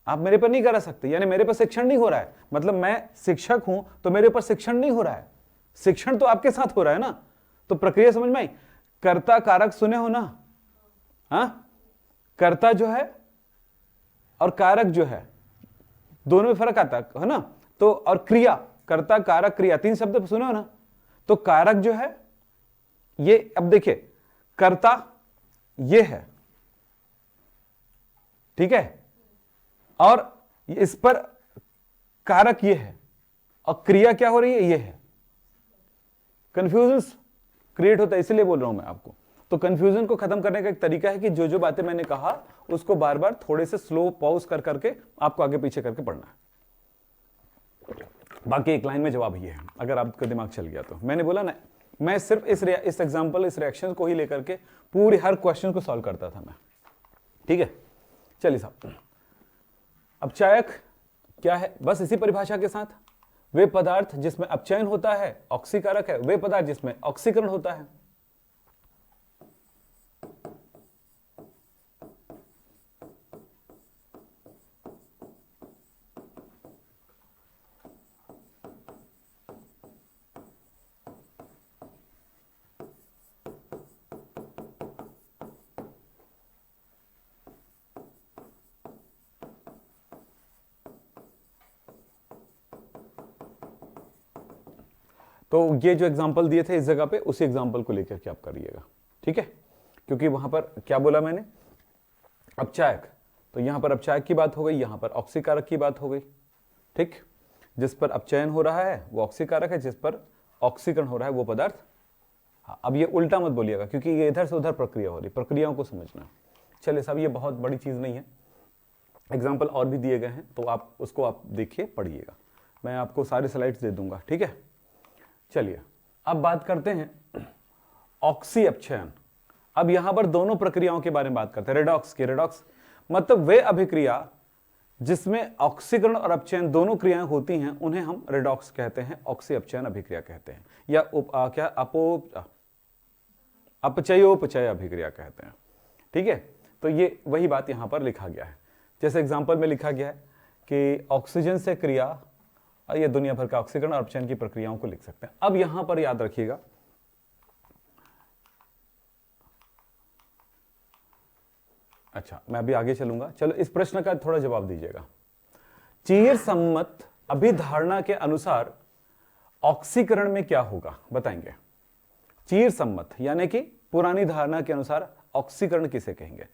आप मेरे पर नहीं करा सकते, यानी मेरे पर शिक्षण नहीं हो रहा है, मतलब मैं शिक्षक हूं तो मेरे पर शिक्षण नहीं हो रहा है, शिक्षण तो आपके साथ हो रहा है ना, तो प्रक्रिया समझ में आई। कर्ता कारक सुने हो ना, हाँ, कर्ता जो है और कारक जो है दोनों में फर्क आता है ना, तो और क्रिया, कर्ता कारक क्रिया, तीन शब्द सुने हो ना, तो कारक जो है ये, अब देखिए कर्ता ये है, ठीक है, और इस पर कारक ये है, और क्रिया क्या हो रही है, ये है, कंफ्यूजन क्रिएट होता है, इसलिए बोल रहा हूं मैं आपको। तो कंफ्यूजन को खत्म करने का एक तरीका है कि जो जो बातें मैंने कहा उसको बार बार थोड़े से स्लो पॉज कर करके आपको आगे पीछे करके पढ़ना है, बाकी एक लाइन में जवाब ये है, अगर आपका दिमाग चल गया तो। मैंने बोला ना, मैं सिर्फ इस एग्जांपल, इस रिएक्शन को ही लेकर के पूरी हर क्वेश्चन को सॉल्व करता था मैं, ठीक है। चलिए साहब, अपचायक क्या है, बस इसी परिभाषा के साथ, वे पदार्थ जिसमें अपचयन होता है ऑक्सीकारक है, वे पदार्थ जिसमें ऑक्सीकरण होता है। तो ये जो एग्जांपल दिए थे इस जगह पे, उसी एग्जांपल को लेकर के आप करिएगा, ठीक है, क्योंकि वहां पर क्या बोला मैंने, अपचायक, तो यहां पर अपचायक की बात हो गई, यहां पर ऑक्सीकारक की बात हो गई, ठीक, जिस पर अपचयन हो रहा है वो ऑक्सीकारक है, जिस पर ऑक्सीकरण हो रहा है वो पदार्थ। हाँ, अब ये उल्टा मत बोलिएगा, क्योंकि ये इधर से उधर प्रक्रिया हो रही, प्रक्रियाओं को समझना। चलिए साहब, ये बहुत बड़ी चीज नहीं है, एग्जाम्पल और भी दिए गए हैं, तो आप उसको आप देखिए, पढ़िएगा, मैं आपको सारे स्लाइड्स दे दूंगा, ठीक है। चलिए अब बात करते हैं ऑक्सी अपचयन। अब यहां पर दोनों प्रक्रियाओं के बारे में बात करते हैं, रेडॉक्स की। रेडॉक्स मतलब वे अभिक्रिया जिसमें ऑक्सीकरण और अपचयन दोनों क्रियाएं होती हैं, उन्हें हम रेडॉक्स कहते हैं, ऑक्सी अपचयन अभिक्रिया कहते हैं, या अपचयोपचय अभिक्रिया कहते हैं, ठीक है। तो ये वही बात यहां पर लिखा गया है, जैसे एग्जाम्पल में लिखा गया है कि ऑक्सीजन से क्रिया, ये दुनिया भर का ऑक्सीकरण और अपचयन की प्रक्रियाओं को लिख सकते हैं। अब यहां पर याद रखिएगा, अच्छा मैं अभी आगे चलूंगा, चलो इस प्रश्न का थोड़ा जवाब दीजिएगा। चीर सम्मत अभिधारणा के अनुसार ऑक्सीकरण में क्या होगा, बताएंगे। चीर सम्मत यानी कि पुरानी धारणा के अनुसार ऑक्सीकरण किसे कहेंगे।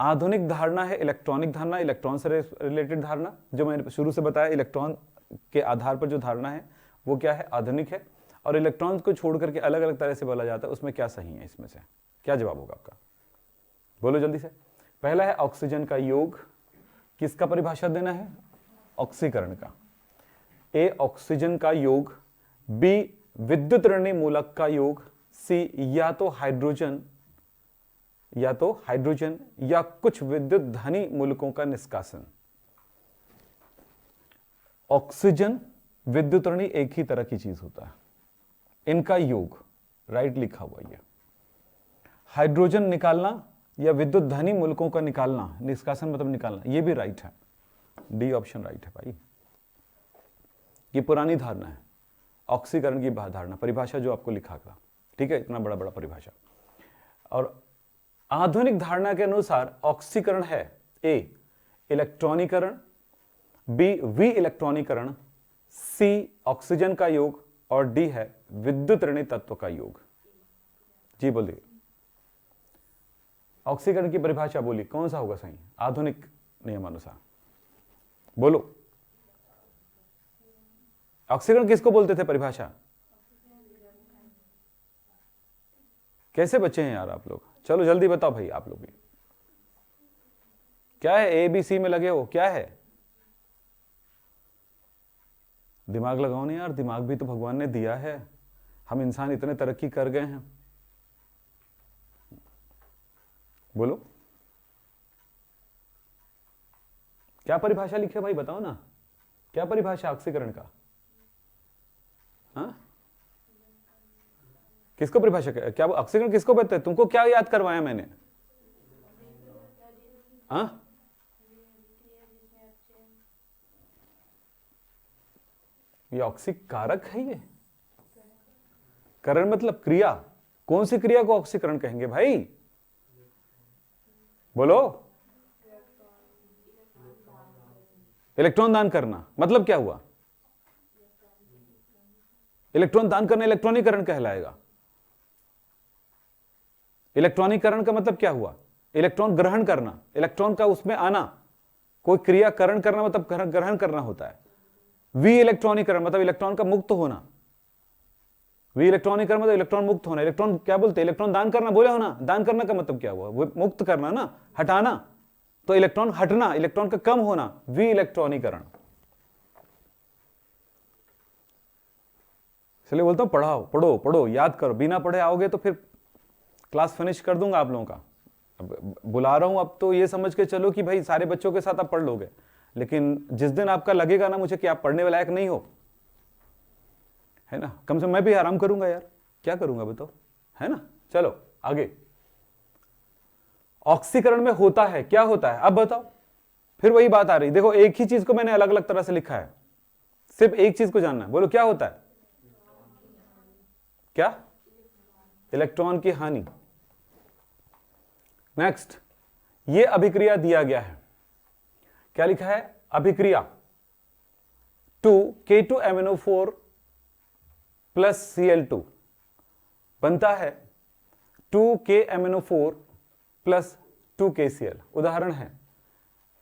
आधुनिक धारणा है इलेक्ट्रॉनिक धारणा, इलेक्ट्रॉन से रिलेटेड धारणा, जो मैंने शुरू से बताया, इलेक्ट्रॉन के आधार पर जो धारणा है वो क्या है, आधुनिक है। और इलेक्ट्रॉन को छोड़ करके अलग अलग तरह से बोला जाता है, उसमें क्या सही है, इसमें से क्या जवाब होगा आपका, बोलो जल्दी से। पहला है ऑक्सीजन का योग, किसका परिभाषा देना है, ऑक्सीकरण का। ए ऑक्सीजन का योग, बी विद्युत ऋणी मूलक का योग, सी या तो हाइड्रोजन या कुछ विद्युत धनी मूलकों का निष्कासन। ऑक्सीजन विद्युत ऋणी एक ही तरह की चीज होता है, इनका योग राइट लिखा हुआ है। हाइड्रोजन निकालना या विद्युत धनी मूलकों का निकालना, निष्कासन मतलब निकालना, ये भी राइट है, डी ऑप्शन राइट है भाई। ये पुरानी धारणा है, ऑक्सीकरण की धारणा, परिभाषा जो आपको लिखा था, ठीक है, इतना बड़ा बड़ा परिभाषा। और आधुनिक धारणा के अनुसार ऑक्सीकरण है ए इलेक्ट्रॉनीकरण, बी वि इलेक्ट्रॉनीकरण, सी ऑक्सीजन का योग, और डी है विद्युत ऋणी तत्व का योग। जी बोलिए, ऑक्सीकरण की परिभाषा बोली, कौन सा होगा सही आधुनिक नियमानुसार, बोलो। ऑक्सीकरण किसको बोलते थे परिभाषा, कैसे बच्चे हैं यार आप लोग? चलो जल्दी बताओ भाई आप लोग भी, क्या है? ए बी सी में लगे हो, क्या है? दिमाग लगाओ ना यार, दिमाग भी तो भगवान ने दिया है, हम इंसान इतने तरक्की कर गए हैं। बोलो क्या परिभाषा लिखे भाई, बताओ ना, क्या परिभाषा ऑक्सीकरण का? हाँ, किसको परिभाषा, क्या ऑक्सीकरण किसको कहते हैं? तुमको क्या याद करवाया मैंने? हाँ, ये ऑक्सीकारक है। ये करण मतलब क्रिया, कौन सी क्रिया को ऑक्सीकरण कहेंगे भाई? बोलो। इलेक्ट्रॉन दान करना मतलब क्या हुआ? इलेक्ट्रॉन दान करना इलेक्ट्रॉनिकरण कहलाएगा। इलेक्ट्रॉनिकरण का मतलब क्या हुआ? इलेक्ट्रॉन ग्रहण करना, इलेक्ट्रॉन का उसमें आना, कोई क्रिया करण करना मतलब ग्रहण करना होता है। वी इलेक्ट्रॉनिकरण मतलब इलेक्ट्रॉन का मुक्त होना। वी इलेक्ट्रॉनिकरण मतलब इलेक्ट्रॉन मुक्त होना। इलेक्ट्रॉन क्या बोलते हैं? इलेक्ट्रॉन दान करना बोले हो ना, दान करना का मतलब क्या हुआ? वो मुक्त करना ना, हटाना, तो इलेक्ट्रॉन हटना, इलेक्ट्रॉन का कम होना, वी इलेक्ट्रॉनिकरण। इसलिए बोलता हूं पढ़ाओ, पढ़ो पढ़ो, याद करो, बिना पढ़े आओगे तो फिर क्लास फिनिश कर दूंगा आप लोगों का। अब बुला रहा हूं, अब तो ये समझ के चलो कि भाई सारे बच्चों के साथ आप पढ़ लोगे, लेकिन जिस दिन आपका लगेगा ना मुझे कि आप पढ़ने लायक नहीं हो, है ना, कम से कम मैं भी आराम करूंगा यार, क्या करूंगा बताओ, है ना। चलो आगे, ऑक्सीकरण में होता है, क्या होता है अब बताओ। फिर वही बात आ रही, देखो एक ही चीज को मैंने अलग अलग तरह से लिखा है, सिर्फ एक चीज को जानना है। बोलो क्या होता है? क्या? इलेक्ट्रॉन की हानि। नेक्स्ट, ये अभिक्रिया दिया गया है, क्या लिखा है? अभिक्रिया 2K2MnO4 प्लस Cl2 बनता है 2KMnO4 प्लस 2KCl। उदाहरण है,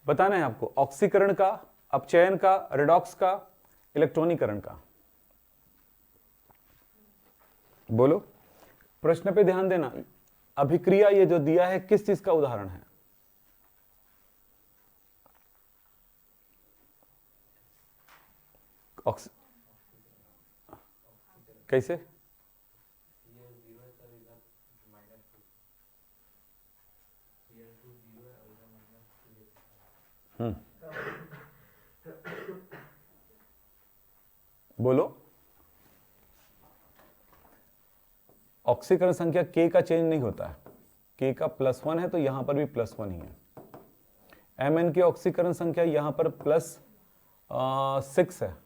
बताना है आपको ऑक्सीकरण का, अपचयन का, रेडॉक्स का, इलेक्ट्रॉनिकरण का। बोलो, प्रश्न पे ध्यान देना। अभिक्रिया ये जो दिया है किस चीज का उदाहरण है? कैसे? बोलो, ऑक्सीकरण संख्या K का चेंज नहीं होता है, K का +1 है तो यहां पर भी +1 ही है। Mn की ऑक्सीकरण संख्या यहां पर +6 है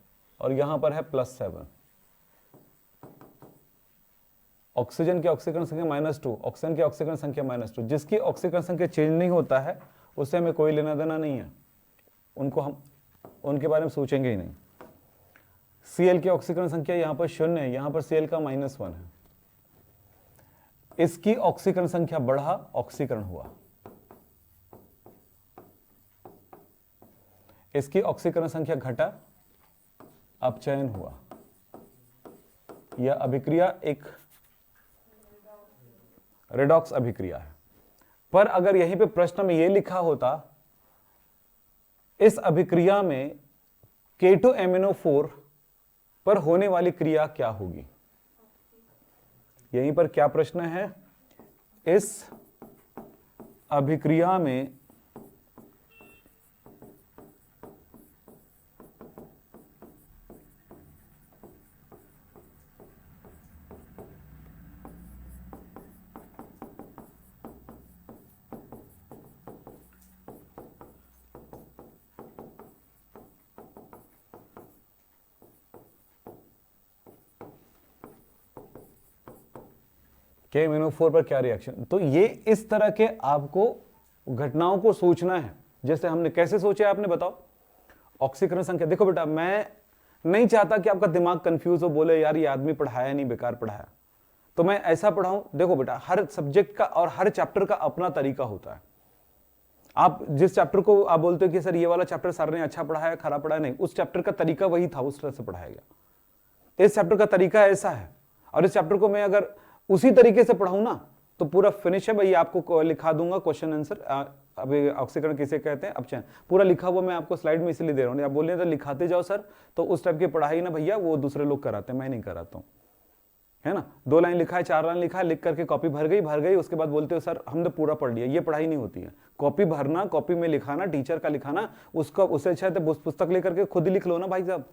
और यहां पर है +7। ऑक्सीजन की ऑक्सीकरण संख्या -2, ऑक्सीजन की ऑक्सीकरण संख्या -2। जिसकी ऑक्सीकरण संख्या चेंज नहीं होता है उससे हमें कोई लेना देना नहीं है, उनको हम उनके बारे में सोचेंगे ही नहीं। Cl की ऑक्सीकरण संख्या यहां पर 0 है, यहां पर Cl का -1 है। इसकी ऑक्सीकरण संख्या बढ़ा, ऑक्सीकरण हुआ। इसकी ऑक्सीकरण संख्या घटा, अपचयन हुआ। यह अभिक्रिया एक रेडॉक्स अभिक्रिया है। पर अगर यहीं पे प्रश्न में यह लिखा होता, इस अभिक्रिया में K2MnO4 पर होने वाली क्रिया क्या होगी? यहीं पर क्या प्रश्न है? इस अभिक्रिया में KMnO4 पर क्या रिएक्शन? तो ये इस तरह के आपको घटनाओं को सोचना है। जैसे हमने कैसे सोचा आपने बताओ? ऑक्सीकरण संख्या, देखो बेटा मैं नहीं चाहता कि आपका दिमाग कंफ्यूज हो, बोले यार ये आदमी पढ़ाया नहीं, बेकार पढ़ाया, तो मैं ऐसा पढ़ाऊं। देखो बेटा, हर सब्जेक्ट का और हर चैप्टर का अपना तरीका होता है। आप जिस चैप्टर को आप बोलते हो कि सर ये वाला चैप्टर सर ने अच्छा पढ़ाया, खराब पढ़ाया, नहीं, उस चैप्टर का तरीका वही था, उस तरह से पढ़ाया गया। इस चैप्टर का तरीका ऐसा है और इस चैप्टर को मैं अगर उसी तरीके से पढ़ाऊं ना तो पूरा फिनिश है भाई, आपको लिखा दूंगा क्वेश्चन आंसर। अभी ऑक्सीकरण किसे कहते हैं, अपचयन, पूरा लिखा हुआ मैं आपको स्लाइड में इसलिए दे रहा हूँ। आप बोल रहे हैं तो लिखाते जाओ सर, तो उस टाइप की पढ़ाई ना भैया वो दूसरे लोग कराते हैं, मैं नहीं कराता हूँ, है ना। 2 लाइन लिखा है, 4 लाइन लिखा है, लिख करके कॉपी भर गई, उसके बाद बोलते हो सर हमने पूरा पढ़ लिया। ये पढ़ाई नहीं होती है। कॉपी भरना, कॉपी में लिखाना, टीचर का लिखाना, उसका उससे अच्छा है तो पुस्तक लेकर के खुद ही लिख लो ना भाई साहब।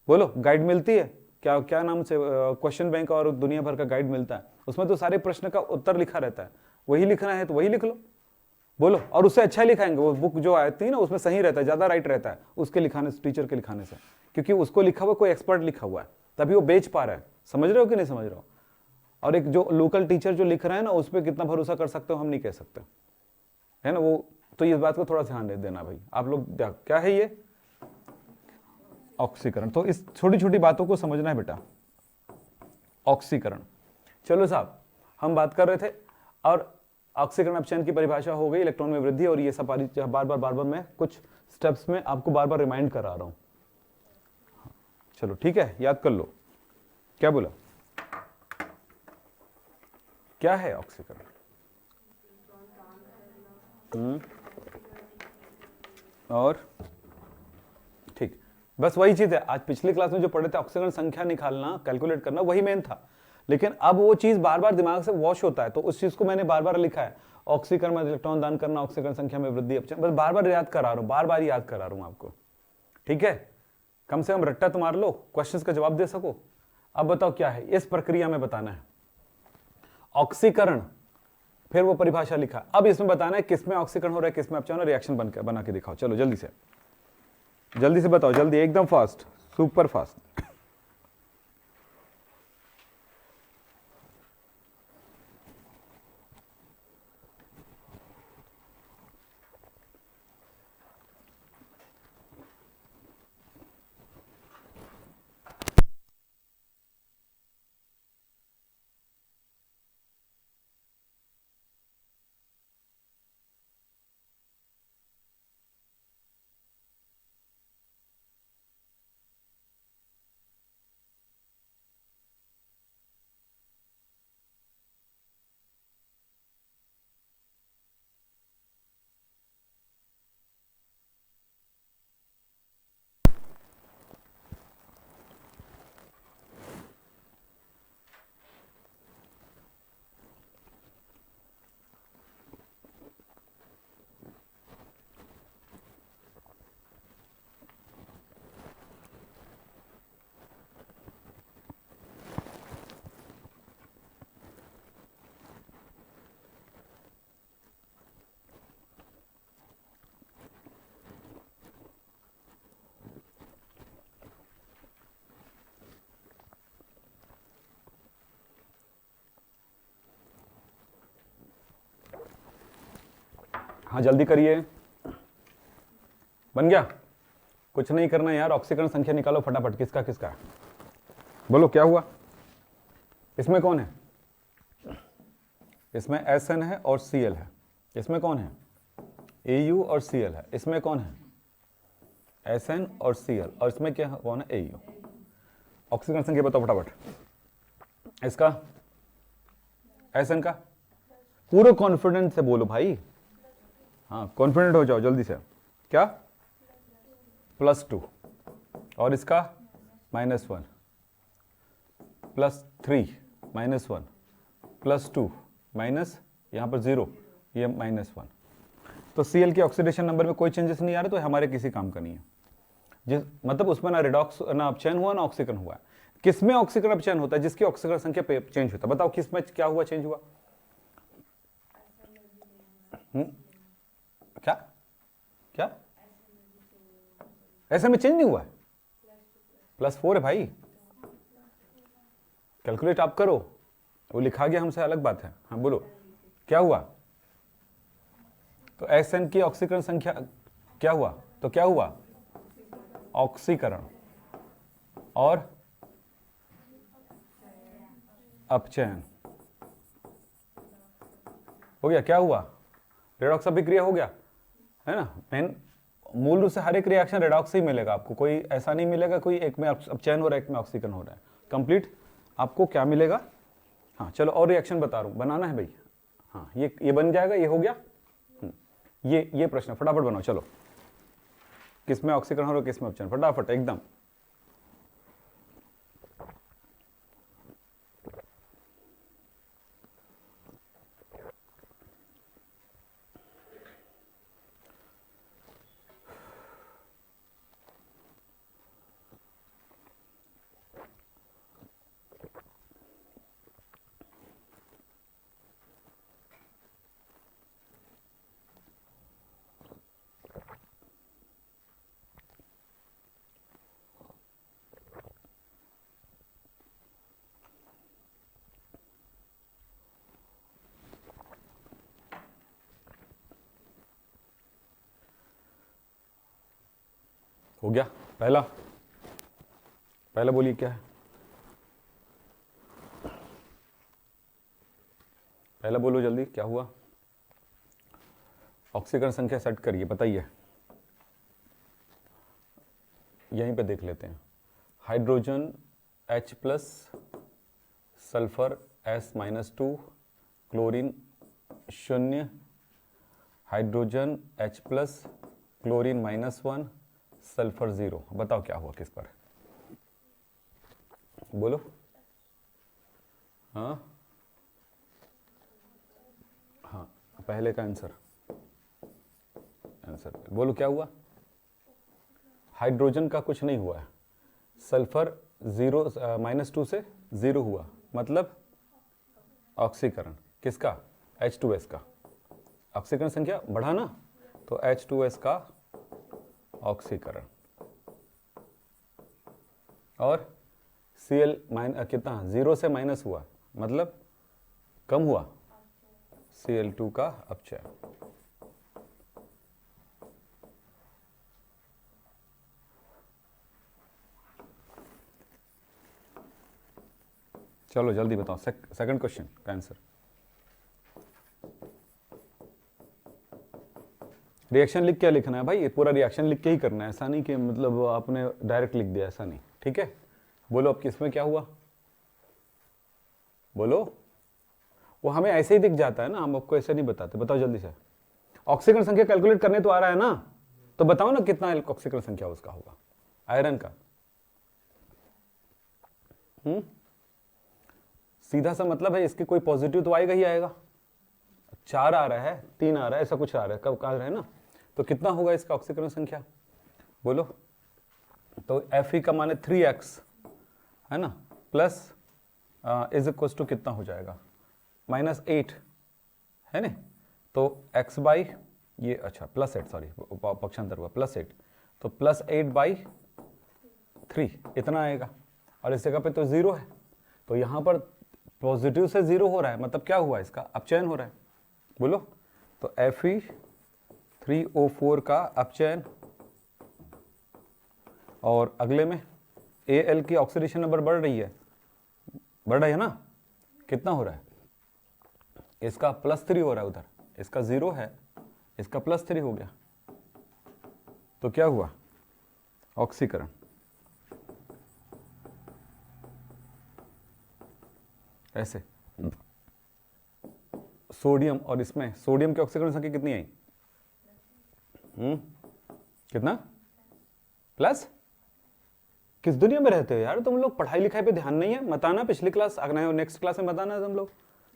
बोलो, गाइड मिलती है क्या, क्या नाम से, क्वेश्चन बैंक और दुनिया भर का गाइड मिलता है, उसमें तो सारे प्रश्न का उत्तर लिखा रहता है, वही लिखना है तो वही लिख लो। बोलो, और उससे अच्छा लिखाएंगे, वो बुक जो आती है ना उसमें सही रहता है, ज्यादा राइट रहता है उसके लिखाने से, टीचर के लिखाने से, क्योंकि उसको लिखा हुआ कोई एक्सपर्ट लिखा हुआ है, तभी वो बेच पा रहा है। समझ रहे हो कि नहीं समझ रहे हो। और एक जो लोकल टीचर जो लिख रहा है ना, उस पर कितना भरोसा कर सकते हो हम नहीं कह सकते, है ना। वो तो इस बात को थोड़ा ध्यान दे देना भाई आप लोग। क्या है ये ऑक्सीकरण, तो इस छोटी छोटी बातों को समझना है बेटा। ऑक्सीकरण, चलो साहब हम बात कर रहे थे, और ऑक्सीकरण अपचयन की परिभाषा हो गई, इलेक्ट्रॉन में वृद्धि, और ये सब बार बार मैं कुछ स्टेप्स में आपको बार बार रिमाइंड करा रहा हूं। चलो ठीक है, याद कर लो क्या बोला, क्या है ऑक्सीकरण। और ठीक, बस वही चीज है। आज पिछली क्लास में जो पढ़े थे ऑक्सीकरण संख्या निकालना, कैलकुलेट करना, वही मेन था, लेकिन अब वो चीज बार बार दिमाग से वॉश होता है, तो उस चीज को मैंने बार बार लिखा है। ऑक्सीकरण में इलेक्ट्रॉन दान करना, ऑक्सीकरण संख्या में वृद्धि, अपचयन, बस बार बार याद करा रहा हूं, बार बार याद करा रहा हूं आपको, ठीक है। कम से कम रट्टा तो मार लो, क्वेश्चंस का जवाब दे सको। अब बताओ क्या है, इस प्रक्रिया में बताना है ऑक्सीकरण, फिर वो परिभाषा लिखा। अब इसमें बताना है किसमें ऑक्सीकरण हो रहा है, किसमें अपचयन हो रहा है, रिएक्शन बना के दिखाओ। चलो जल्दी से बताओ, जल्दी, एकदम फास्ट, सुपर फास्ट। हाँ जल्दी करिए, बन गया। कुछ नहीं करना यार, ऑक्सीकरण संख्या निकालो फटाफट, किसका किसका है बोलो, क्या हुआ। इसमें कौन है, इसमें SN है और Cl है। इसमें कौन है, AU और Cl है। इसमें कौन है, SN और Cl, और इसमें क्या कौन है, AU। ऑक्सीकरण संख्या बताओ फटाफट। इसका SN का पूरे कॉन्फिडेंस से बोलो भाई, हाँ कॉन्फिडेंट हो जाओ जल्दी से। क्या, +2, और इसका -1, +3, -1, +2, माइनस यहाँ पर 0, ये -1। तो Cl के ऑक्सीडेशन नंबर में कोई चेंजेस नहीं आ रहे, तो हमारे किसी काम का नहीं है। जिस मतलब उसमें ना रिडॉक्स, ना अपचयन हुआ, ना ऑक्सीकरण हुआ। किसमें ऑक्सीकरण अपचयन होता है, जिसकी ऑक्सीकरण संख्या चेंज होता है। बताओ किसमें क्या हुआ, चेंज हुआ। क्या क्या, ऐसे में चेंज नहीं हुआ है, +4 है भाई, कैलकुलेट आप करो, वो लिखा गया हमसे अलग बात है। हाँ बोलो क्या हुआ। तो SN की ऑक्सीकरण संख्या क्या हुआ, तो क्या हुआ, ऑक्सीकरण और अपचयन हो गया। क्या हुआ, रेडॉक्स अभिक्रिया हो गया, है ना। मेन मूल रूप से हर एक रिएक्शन रेडॉक्स ही मिलेगा आपको, कोई ऐसा नहीं मिलेगा कोई एक में अपचयन हो रहा है, एक में ऑक्सीकरण हो रहा है। कंप्लीट आपको क्या मिलेगा। हाँ चलो और रिएक्शन बता रहा हूँ, बनाना है भाई, हाँ ये बन जाएगा, ये हो गया। ये प्रश्न फटाफट बनाओ, चलो किसमें ऑक्सीकरण हो रहा है, किसमें अपचयन, फटाफट एकदम। हो गया पहला बोलिए क्या है, पहला बोलो जल्दी, क्या हुआ? ऑक्सीकरण संख्या सेट करिए, बताइए। यहीं पे देख लेते हैं। Hydrogen H+, sulphur S-2, chlorine 0, hydrogen H+, chlorine -1, sulphur 0। बताओ क्या हुआ, किस पर? बोलो। हाँ हाँ, पहले का आंसर बोलो क्या हुआ? हाइड्रोजन का कुछ नहीं हुआ है, सल्फर 0 -2 से 0 हुआ, मतलब ऑक्सीकरण किसका? H2S का। ऑक्सीकरण संख्या बढ़ा ना, तो H2S का ऑक्सीकरण। और Cl कितना? 0 से माइनस हुआ, मतलब कम हुआ, Cl2 का अपचयन। चलो जल्दी बताओ सेकंड क्वेश्चन का आंसर। रिएक्शन लिख क्या लिखना है भाई, ये पूरा रिएक्शन लिख के ही करना है, ऐसा नहीं कि मतलब आपने डायरेक्ट लिख दिया, ऐसा नहीं, ठीक है? बोलो अब किसमें क्या हुआ, बोलो। वो हमें ऐसे ही दिख जाता है ना, हम आपको ऐसे नहीं बताते, बताओ जल्दी से। ऑक्सीकरण संख्या कैलकुलेट करने तो आ रहा है ना, तो बताओ ना कितना ऑक्सीकरण संख्या उसका होगा, आयरन का। सीधा सा मतलब है, इसके कोई पॉजिटिव तो आएगा ही आएगा। 4 आ रहा है, 3 आ रहा है, ऐसा कुछ आ रहा है, कब कहा रहा है ना, तो कितना होगा इसका ऑक्सीकरण संख्या, बोलो। तो Fe का माने 3x है ना, प्लस इज इक्वल टू कितना हो जाएगा, -8 है ना, तो x बाई ये, अच्छा +8, सॉरी पक्षांतर हुआ, +8, तो +8/3 इतना आएगा। और इस जगह पे तो 0 है, तो यहाँ पर पॉजिटिव से 0 हो रहा है, मतलब क्या हुआ, इसका अपचयन हो रहा है, बोलो। तो Fe3O4 का अपचयन। और अगले में Al की ऑक्सीडेशन नंबर बढ़ रही है ना, कितना हो रहा है, इसका +3 हो रहा है, उधर इसका 0 है, इसका +3 हो गया, तो क्या हुआ, ऑक्सीकरण। ऐसे सोडियम, और इसमें सोडियम की ऑक्सीकरण संख्या कितनी आई, कितना, प्लस। किस दुनिया में रहते हो यार तुम लोग, पढ़ाई लिखाई पे ध्यान नहीं है, मत आना पिछली क्लास, अगला नेक्स्ट क्लास में मत आना तुम लोग,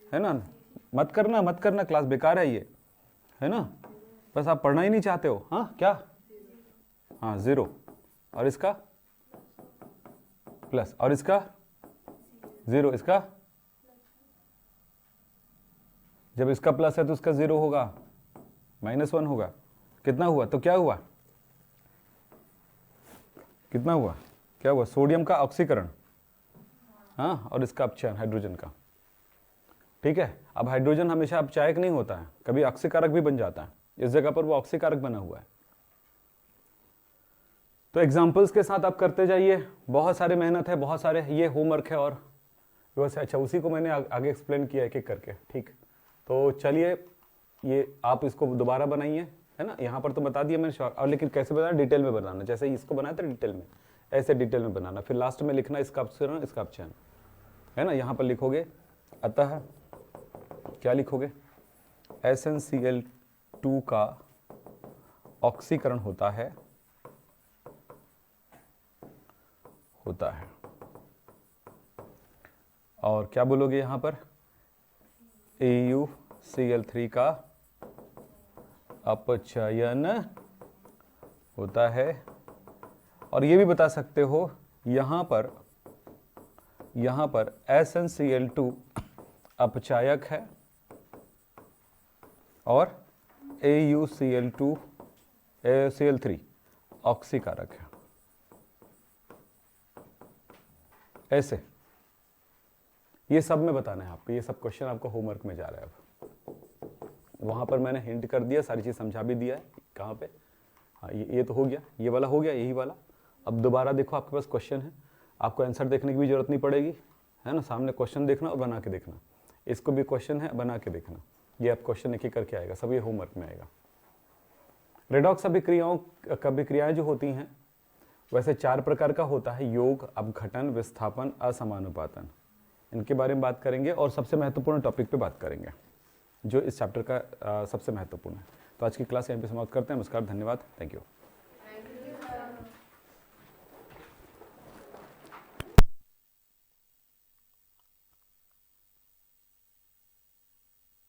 है ना, मत करना, क्लास बेकार है ये, है ना, बस आप पढ़ना ही नहीं चाहते हो। हाँ क्या, हाँ 0, और इसका प्लस, और इसका 0, इसका जब इसका प्लस है तो इसका 0 होगा, -1 होगा, कितना हुआ, तो क्या हुआ, कितना हुआ, क्या हुआ, सोडियम का ऑक्सीकरण, हाँ, और इसका अपचयन हाइड्रोजन का, ठीक है। अब हाइड्रोजन हमेशा अपचायक नहीं होता है, कभी ऑक्सीकारक भी बन जाता है, इस जगह पर वो ऑक्सीकारक बना हुआ है। तो एग्जाम्पल्स के साथ आप करते जाइए, बहुत सारे मेहनत है, बहुत सारे ये होमवर्क है, और वैसे अच्छा उसी को मैंने आगे एक्सप्लेन किया एक एक करके, ठीक। तो चलिए ये आप इसको दोबारा बनाइए, है ना, यहाँ पर तो बता दिया मैंने, और लेकिन कैसे बनाना, डिटेल में बनाना, जैसे इसको बनाया था डिटेल में, ऐसे डिटेल में बनाना, फिर लास्ट में लिखना इसका अपचयन, इसका अपचयन, है ना। यहाँ पर लिखोगे, अतः क्या लिखोगे, SnCl2 का ऑक्सीकरण होता है और क्या बोलोगे यहां पर, AuCl3 का अपचयन होता है। और ये भी बता सकते हो यहां पर SnCl2 अपचायक है और AuCl3 ऑक्सीकारक है। ऐसे ये सब में बताना है आपको, ये सब क्वेश्चन आपको होमवर्क में जा रहा है। अब वहां पर मैंने हिंट कर दिया, सारी चीज समझा भी दिया है कहाँ पे। हाँ ये तो हो गया, ये वाला हो गया, यही वाला। अब दोबारा देखो, आपके पास क्वेश्चन है, आपको आंसर देखने की भी जरूरत नहीं पड़ेगी, है ना। सामने क्वेश्चन देखना और बना के देखना, इसको भी क्वेश्चन है, बना के देखना। ये आप क्वेश्चन एक एक करके आएगा, सब ये होमवर्क में आएगा। रेडॉक्स अभिक्रियाएं जो होती हैं वैसे 4 प्रकार का होता है, योग, अपघटन, विस्थापन, असमानुपातन। इनके बारे में बात करेंगे और सबसे महत्वपूर्ण टॉपिक पे बात करेंगे जो इस चैप्टर का सबसे महत्वपूर्ण है। तो आज की क्लास यहीं पे समाप्त करते हैं। नमस्कार, धन्यवाद, थैंक यू।